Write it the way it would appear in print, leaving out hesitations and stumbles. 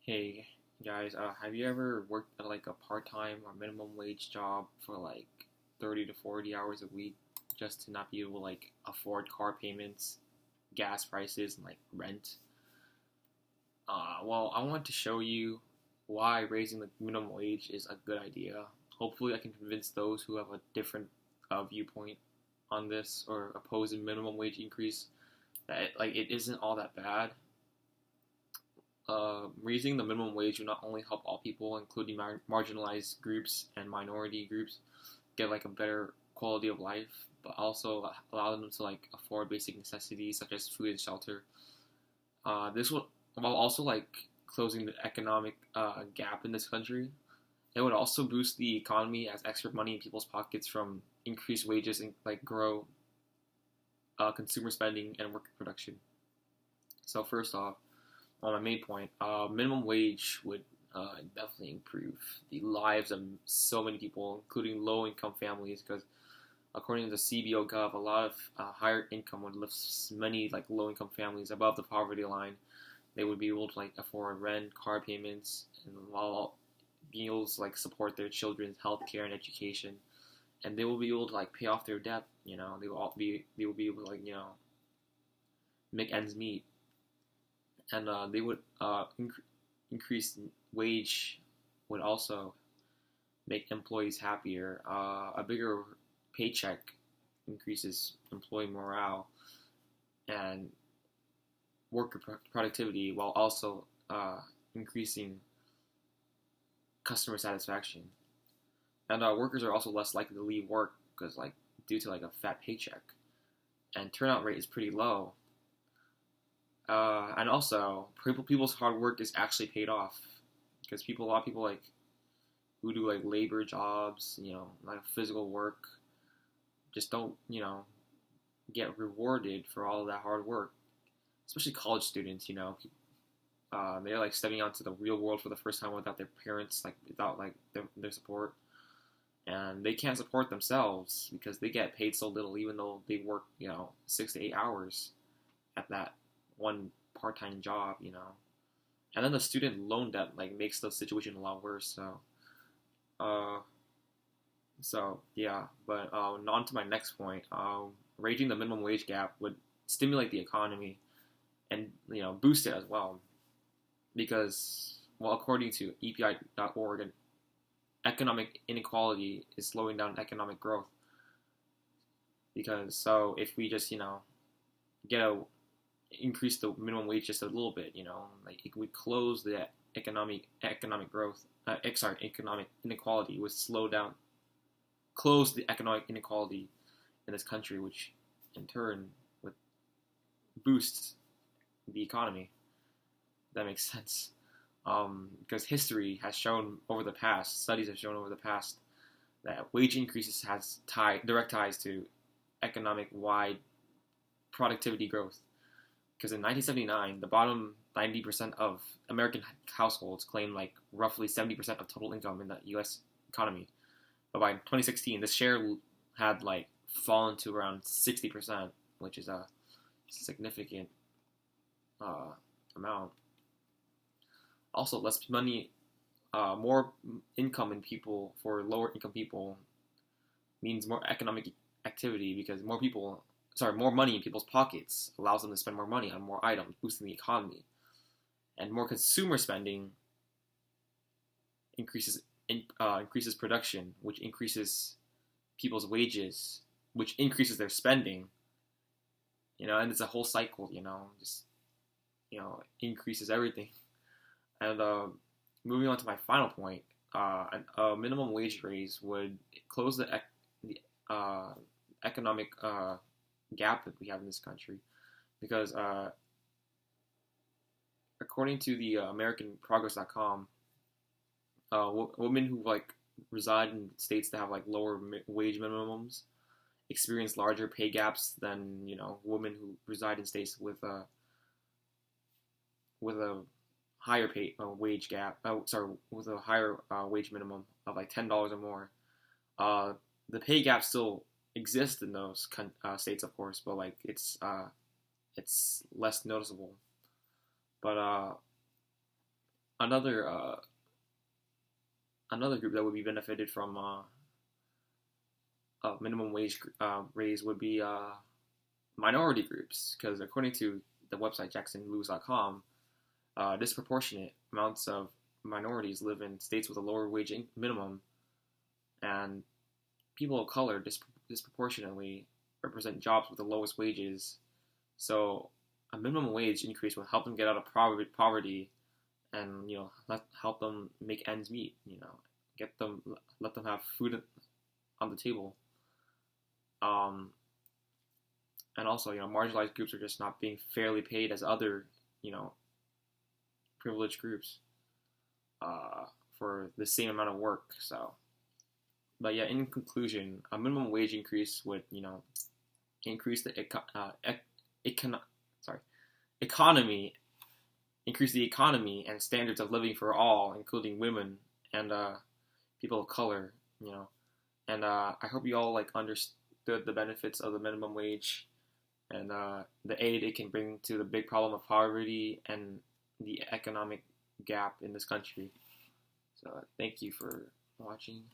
Hey guys, have you ever worked at like a part-time or minimum wage job for like 30 to 40 hours a week just to not be able to like afford car payments, gas prices, and like rent? Well, I want to show you why raising the minimum wage is a good idea. Hopefully, I can convince those who have a different viewpoint on this or oppose a minimum wage increase that it isn't all that bad. Raising the minimum wage will not only help all people, including marginalized groups and minority groups, get like a better quality of life, but also allow them to like afford basic necessities such as food and shelter. This will, while also like closing the economic gap in this country, it would also boost the economy as extra money in people's pockets from increased wages and like grow consumer spending and worker production. So first off, on my main point, minimum wage would definitely improve the lives of so many people, including low-income families, because according to the CBO Gov, a lot of higher income would lift many like low-income families above the poverty line. They would be able to like afford rent, car payments, and while being able to like support their children's health care and education, and they will be able to like pay off their debt. They will be able to like make ends meet, and they would increase wage would also make employees happier. A bigger paycheck increases employee morale and worker productivity, while also increasing customer satisfaction. And workers are also less likely to leave work because, like, due to like a fat paycheck, and turnout rate is pretty low. And also, people's hard work is actually paid off because a lot of people like who do like labor jobs, like physical work, just don't, get rewarded for all of that hard work. Especially college students, they're like stepping out to the real world for the first time without their parents, like without like their support, and they can't support themselves because they get paid so little, even though they work, 6 to 8 hours at that one part-time job. And then the student loan debt like makes the situation a lot worse. Uh, so yeah, but on to my next point. Raising the minimum wage gap would stimulate the economy and boost it as well because well, according to EPI.org, economic inequality is slowing down economic growth. Because so if we just get a increase the minimum wage just a little bit, like it would close the economic growth. Economic inequality would slow down, close the economic inequality in this country, which in turn would boost the economy. That makes sense. Because history has shown over the past, studies have shown over the past that wage increases has direct ties to economic wide productivity growth. Because in 1979, the bottom 90% of American households claimed like roughly 70% of total income in the U.S. economy. But by 2016, the share had like fallen to around 60%, which is a significant amount. Also, less money, more income in people for lower income people means more economic activity because more money in people's pockets allows them to spend more money on more items, boosting the economy. And more consumer spending increases production, which increases people's wages, which increases their spending. And it's a whole cycle. Just increases everything. And moving on to my final point, a minimum wage raise would close the economic gap that we have in this country, because according to the AmericanProgress.com, women who like reside in states that have like lower wage minimums experience larger pay gaps than women who reside in states with a higher pay wage gap. With a higher wage minimum of like $10 or more. The pay gap still exists in those states, of course, but like it's less noticeable. But another another group that would be benefited from a minimum wage raise would be minority groups, because according to the website jacksonlewis.com, disproportionate amounts of minorities live in states with a lower wage minimum, and people of color disproportionately represent jobs with the lowest wages. So a minimum wage increase will help them get out of poverty, and help them make ends meet. Let them have food on the table. Um, and also, marginalized groups are just not being fairly paid as other, privileged groups for the same amount of work. So, but yeah, in conclusion, a minimum wage increase would, increase the economy, increase the economy and standards of living for all, including women and people of color. And I hope you all understood the benefits of the minimum wage and the aid it can bring to the big problem of poverty and the economic gap in this country. So thank you for watching.